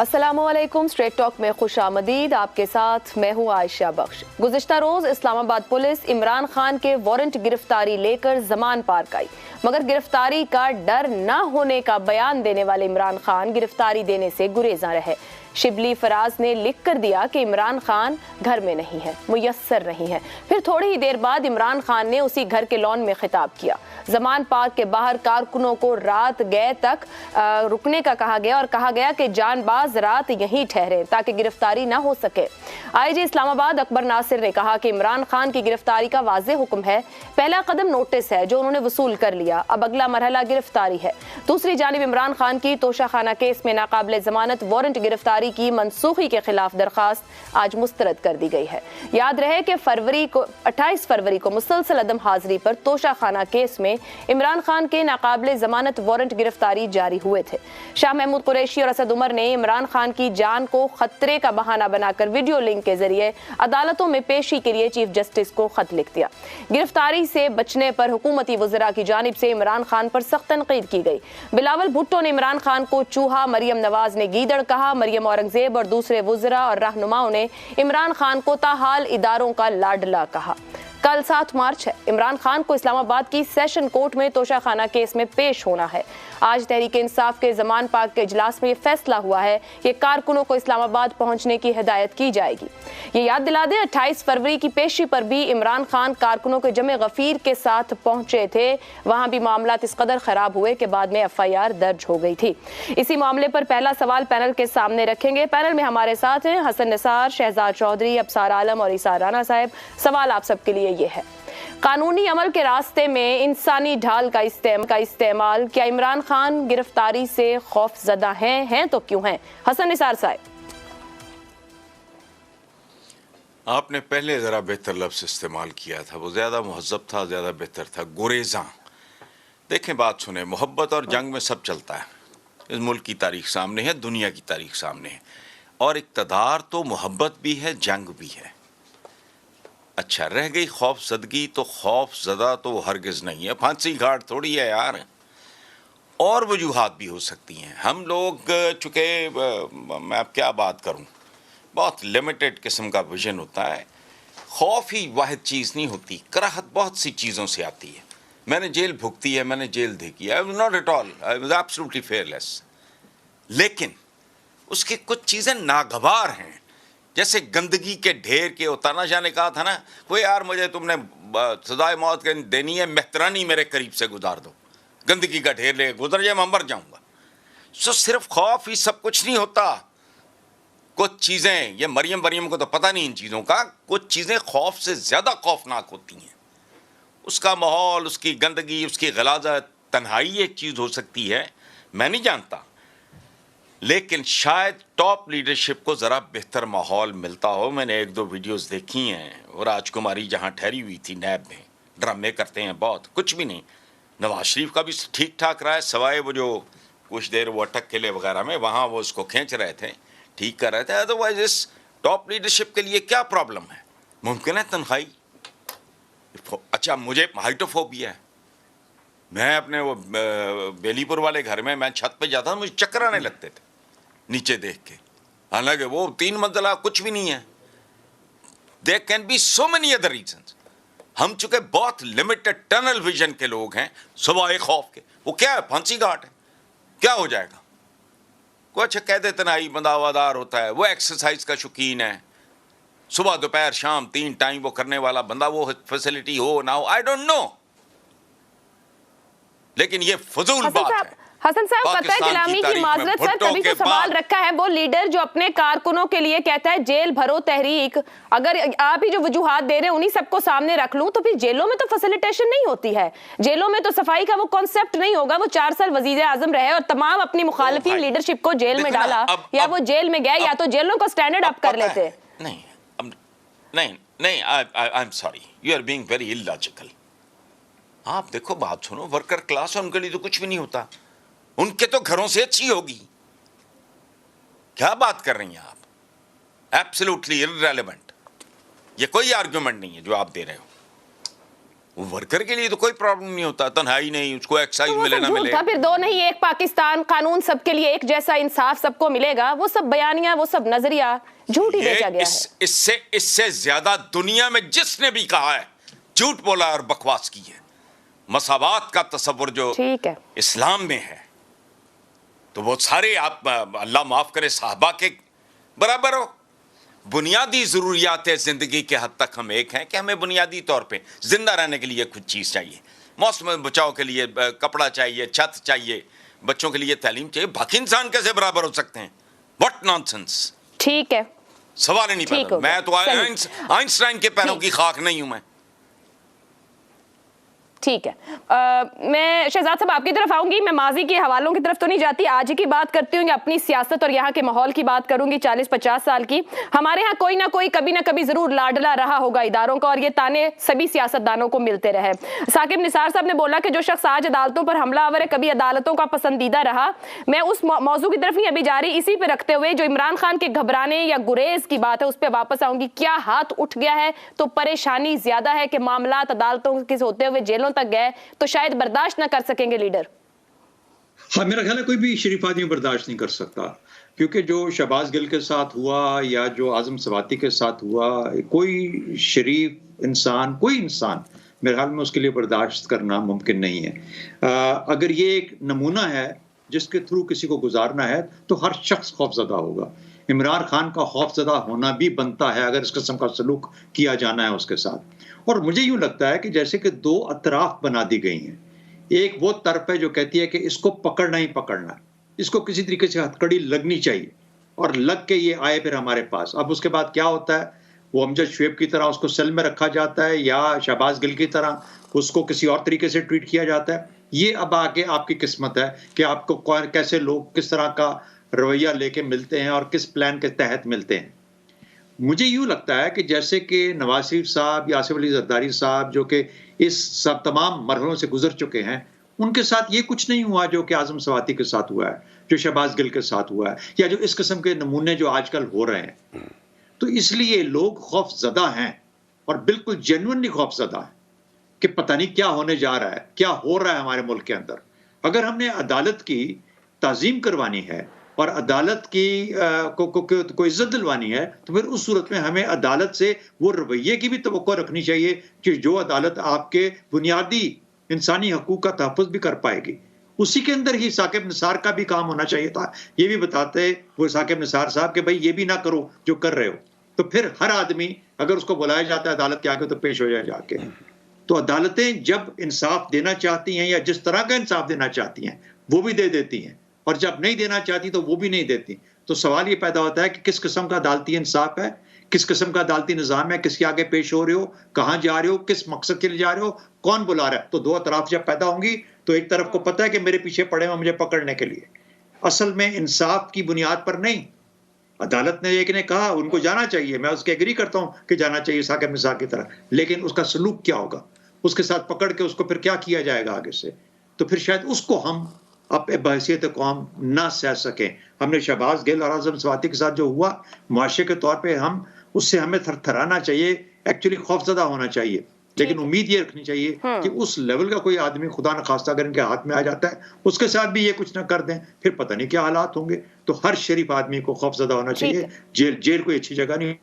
अस्सलामुअलैकुम। Straight talk में खुश आमदीद। आपके साथ मैं हूँ आयशा बख्श। गुज़िश्ता रोज इस्लामाबाद पुलिस इमरान खान के वारंट गिरफ्तारी लेकर जमान पार्क आई, मगर गिरफ्तारी का डर न होने का बयान देने वाले इमरान खान गिरफ्तारी देने से गुरेजा रहे। शिबली फराज ने लिख कर दिया कि इमरान खान घर में नहीं है, मुयस्सर नहीं है। फिर थोड़ी ही देर बाद इमरान खान ने उसी घर के लॉन में खिताब किया। जमान पार्क के बाहर कारकुनों को रात गए तक रुकने का कहा गया और कहा गया कि जानबाज रात यहीं ठहरे ताकि गिरफ्तारी न हो सके। आईजी इस्लामाबाद अकबर नासिर ने कहा कि इमरान खान की गिरफ्तारी का वाज़ेह हुक्म है। पहला कदम नोटिस है जो उन्होंने वसूल कर लिया, अब अगला मरहला गिरफ्तारी है। दूसरी जानिब इमरान खान की तोशाखाना केस में नाकाबिले जमानत वारंट गिरफ्तारी की मनसूखी के खिलाफ दरखास्त आज मुस्तरद कर दी गई है। याद रहे कि 28 फरवरी को मुसलसल अदम हाजिरी पर तोशाखाना केस में इमरान खान के नाकाबिले जमानत वारंट गिरफ्तारी जारी हुए थे। शाह महमूद कुरैशी और असद उमर ने इमरान खान की जान को खतरे का बहाना बनाकर वीडियो लिंक के जरिए अदालतों में पेशी के लिए चीफ जस्टिस को खत लिख दिया। गिरफ्तारी से बचने पर हुकूमती वज़रा की जानिब से इमरान खान पर सख्त तनकीद की गई। बिलावल भुट्टो ने इमरान खान को चूहा, मरियम नवाज ने गीदड़ कहा। मरियम औरंगजेब और दूसरे वज़रा और रहनुमाओं ने इमरान खान को ताहाल इदारों का लाडला कहा। कल 7 मार्च है। इमरान खान को इस्लामाबाद की सेशन कोर्ट में तोशाखाना केस में पेश होना है। आज तहरीक इंसाफ के जमान पार्क के इजलास में यह फैसला हुआ है कि कारकुनों को इस्लामाबाद पहुंचने की हिदायत की जाएगी। ये याद दिला दें, 28 फरवरी की पेशी पर भी इमरान खान कारकुनों के जमे गफीर के साथ पहुंचे थे। वहां भी मामला इस कदर खराब हुए कि बाद में FIR दर्ज हो गई थी। इसी मामले पर पहला सवाल पैनल के सामने रखेंगे। पैनल में हमारे साथ हैं हसन निसार, शहजाद चौधरी, अबसार आलम और ईसा राना साहब। सवाल आप सबके लिए ये है, कानूनी अमल के रास्ते में इंसानी ढाल का इस्तेमाल, क्या इमरान खान गिरफ्तारी से खौफजदा हैं तो क्यों हैं? हसन निसार साहब, आपने पहले जरा बेहतर लफ्ज़ इस्तेमाल किया था, वो ज्यादा मुहज़्ज़ब था, ज्यादा बेहतर था, गुरेज़ा। देखें, बात सुने, मोहब्बत और जंग में सब चलता है। इस मुल्क की तारीख सामने है, दुनिया की तारीख सामने है, और इक़्तिदार तो मोहब्बत भी है, जंग भी है। अच्छा, रह गई खौफजदगी, तो खौफजदा तो हरगिज़ नहीं है, फांसी घाट थोड़ी है यार। और वजूहात भी हो सकती हैं। हम लोग चूँकि मैं अब क्या बात करूं, बहुत लिमिटेड किस्म का विजन होता है। खौफ ही वाहिद चीज़ नहीं होती, कराहत बहुत सी चीज़ों से आती है। मैंने जेल भुगती है, मैंने जेल देखी है, I was not at all, I was absolutely fearless. लेकिन उसकी कुछ चीज़ें नागवार हैं, जैसे गंदगी के ढेर के। तानाशाह ने कहा था ना, कोई यार मुझे तुमने सजाए मौत देनी है, मेहतरानी मेरे करीब से गुजार दो, गंदगी का ढेर ले गुजर जाए, मैं मर जाऊंगा। सो सिर्फ खौफ ही सब कुछ नहीं होता। कुछ चीज़ें, ये मरियम को तो पता नहीं इन चीज़ों का, कुछ चीज़ें खौफ से ज़्यादा खौफनाक होती हैं। उसका माहौल, उसकी गंदगी, उसकी गलाजत, तन्हाई एक चीज़ हो सकती है, मैं नहीं जानता। लेकिन शायद टॉप लीडरशिप को ज़रा बेहतर माहौल मिलता हो। मैंने 1-2 वीडियोस देखी हैं, और राजकुमारी जहाँ ठहरी हुई थी नैब में, ड्रामे करते हैं बहुत, कुछ भी नहीं। नवाज शरीफ का भी ठीक ठाक रहा है, सवाए वो जो कुछ देर वो अटक किले वगैरह में वहाँ वो उसको खींच रहे थे, ठीक कर रहे थे। अदरवाइज इस टॉप लीडरशिप के लिए क्या प्रॉब्लम है? मुमकिन है तनख्वाही। अच्छा, मुझे हाइटोफोबिया है। मैं अपने वो बेलीपुर वाले घर में मैं छत पे जाता था, मुझे चक्कर आने लगते थे नीचे देख के, हालांकि वो 3 मंजिला कुछ भी नहीं है। There can be so many other reasons. हम चूंकि बहुत लिमिटेड टनल विजन के लोग हैं, सवाए खौफ के। वो क्या है, फांसी घाट है, क्या हो जाएगा? कोई अच्छा कह देते ना, बंदा हवादार होता है, वो एक्सरसाइज का शौकीन है, सुबह दोपहर शाम 3 टाइम वो करने वाला बंदा, वो फैसिलिटी हो ना हो, आई डोंट नो, लेकिन ये फजूल बात है। हसन साहब, पता है गुलामी की माजरत सर तभी तो सवाल रखा है। वो लीडर जो अपने कारकुनों के लिए कहता है जेल भरो तहरीक, अगर आप ही जो वजूहात दे रहे हैं उन्हीं सबको सामने रख लूं, तो फिर जेलों में तो फैसिलिटेशन नहीं होती है, जेलों में तो सफाई का वो कॉन्सेप्ट नहीं होगा। वो 4 साल वजीर आजम रहे और तमाम अपनी मुखालिफी लीडरशिप को जेल में डाला, या वो जेल में गए या तो जेलों को स्टैंडर्ड अप कर लेते। नहीं, I am sorry, you are being very illogical. आप देखो, बात सुनो, वर्कर क्लास है, उनके लिए तो कुछ भी नहीं होता, उनके तो घरों से अच्छी होगी। क्या बात कर रही हैं आप? Absolutely irrelevant. ये कोई आर्गुमेंट नहीं है जो आप दे रहे हो। वो वर्कर के लिए तो कोई प्रॉब्लम नहीं होता, तन्हाई नहीं, उसको एक्साइज तो वो मिले सब ना झूठ मिले। था, फिर दो नहीं एक पाकिस्तान, कानून सबके लिए एक जैसा, इंसाफ सबको मिलेगा, वो सब बयानिया, वो सब नजरिया झूठ ही बेचा गया है। इससे ज्यादा दुनिया में जिसने भी कहा है झूठ बोला और बकवास की है। मसावात का तस्वुर जो ठीक है इस्लाम में है, तो वो सारे आप अल्लाह माफ करे साहबा के बराबर हो। बुनियादी जरूरियात जिंदगी के हद तक हम एक हैं कि हमें बुनियादी तौर पे जिंदा रहने के लिए कुछ चीज चाहिए, मौसम बचाव के लिए कपड़ा चाहिए, छत चाहिए, बच्चों के लिए तालीम चाहिए। बाकी इंसान कैसे बराबर हो सकते हैं? What nonsense. ठीक है, सवाल ही नहीं पैदा। मैं तो आइंस्टाइन के पैरों की खाक नहीं हूं मैं। ठीक है, मैं शहजाद साहब आपकी तरफ आऊंगी। मैं माजी के हवालों की तरफ तो नहीं जाती, आज ही की बात करती हूँ, अपनी सियासत और यहाँ के माहौल की बात करूंगी। 40-50 साल की हमारे यहाँ कोई ना कोई कभी ना कभी जरूर लाडला रहा होगा इदारों का, और ये ताने सभी सियासतदानों को मिलते रहे। साकिब निसार साहब ने बोला कि जो शख्स आज अदालतों पर हमलावर है कभी अदालतों का पसंदीदा रहा। मैं उस मौजू की तरफ नहीं अभी जा रही, इसी पे रखते हुए जो इमरान खान के घबराने या गुरेज की बात है उस पर वापस आऊंगी। क्या हाथ उठ गया है तो परेशानी ज्यादा है कि मामलात अदालतों के होते हुए जेलों तक गए तो शायद बर्दाश्त ना कर सकेंगे लीडर? हाँ, मेरा ख्याल है कोई भी शरीफ आदमी बर्दाश्त नहीं कर सकता, क्योंकि जो शहबाज गिल के साथ हुआ या जो आजम सवाती के साथ हुआ, कोई शरीफ इंसान, कोई इंसान मेरे ख्याल में उसके लिए बर्दाश्त करना मुमकिन नहीं है। अगर ये एक नमूना है जिसके थ्रू किसी को गुजारना है तो हर शख्स खौफजदा होगा। इमरान खान का खौफजदा होना भी बनता है अगर इस किस्म का सलूक किया जाना है उसके साथ। और मुझे यूं लगता है कि जैसे कि दो अतराफ बना दी गई हैं। एक वो तरफ है जो कहती है कि इसको पकड़ना ही पकड़ना है, इसको किसी तरीके से हथकड़ी लगनी चाहिए और लग के ये आए फिर हमारे पास। अब उसके बाद क्या होता है, वो अमजद शुएब की तरह उसको सेल में रखा जाता है या शहबाज गिल की तरह उसको किसी और तरीके से ट्रीट किया जाता है। ये अब आगे आपकी किस्मत है कि आपको कैसे लोग किस तरह का रवैया लेके मिलते हैं और किस प्लान के तहत मिलते हैं। मुझे यूं लगता है कि जैसे कि नवाज शरीफ साहब या आसिफ अली जरदारी साहब जो कि इस सब तमाम मरहलों से गुजर चुके हैं, उनके साथ ये कुछ नहीं हुआ जो कि आजम सवाती के साथ हुआ है, जो शहबाज गिल के साथ हुआ है, या जो इस किस्म के नमूने जो आजकल हो रहे हैं। तो इसलिए लोग खौफजदा हैं और बिल्कुल जेन्युइनली खौफजदा है कि पता नहीं क्या होने जा रहा है, क्या हो रहा है हमारे मुल्क के अंदर। अगर हमने अदालत की ताजीम करवानी है और अदालत की को इज्जत दिलवानी है तो फिर उस सूरत में हमें अदालत से वो रवैये की भी तवक्को रखनी चाहिए कि जो अदालत आपके बुनियादी इंसानी हकूक का तहफ़्फ़ुज़ भी कर पाएगी। उसी के अंदर ही साकिब निसार का भी काम होना चाहिए था। ये भी बताते वो साकिब निसार साहब कि भाई ये भी ना करो जो कर रहे हो। तो फिर हर आदमी अगर उसको बुलाया जाता है अदालत के आगे तो पेश हो जाए जाके। तो अदालतें जब इंसाफ देना चाहती हैं या जिस तरह का इंसाफ देना चाहती हैं वो भी दे देती हैं, और जब नहीं देना चाहती तो वो भी नहीं देती। तो सवाल ये पैदा होता है कि किस किस्म का अदालती इंसाफ है, किस किस्म का अदालती निज़ाम है, किसके आगे पेश हो रहे हो, कहाँ जा रहे हो, किस मकसद के लिए जा रहे हो, कौन बुला रहा है। तो दो अतराफ जब पैदा होंगी तो एक तरफ को पता है कि मेरे पीछे पड़े हैं मुझे पकड़ने के लिए, असल में इंसाफ की बुनियाद पर नहीं। अदालत ने एक ने कहा उनको जाना चाहिए, मैं उसके एग्री करता हूँ कि जाना चाहिए साकिब निसार की तरह, लेकिन उसका सलूक क्या होगा, उसके साथ पकड़ के उसको फिर क्या किया जाएगा आगे से। तो फिर शायद उसको हम अब बहसीत कौम ना सह सकें। हमने शहबाज गिल और आजम सवाती के साथ जो हुआ मुआशरे के तौर पे हम उससे हमें थरथराना चाहिए, एक्चुअली खौफजदा होना चाहिए, लेकिन उम्मीद ये रखनी चाहिए कि उस लेवल का कोई आदमी खुदा न खास्ता अगर इनके हाथ में आ जाता है उसके साथ भी ये कुछ ना कर दें, फिर पता नहीं क्या हालात होंगे। तो हर शरीफ आदमी को खौफजदा होना चाहिए। जेल कोई अच्छी जगह नहीं।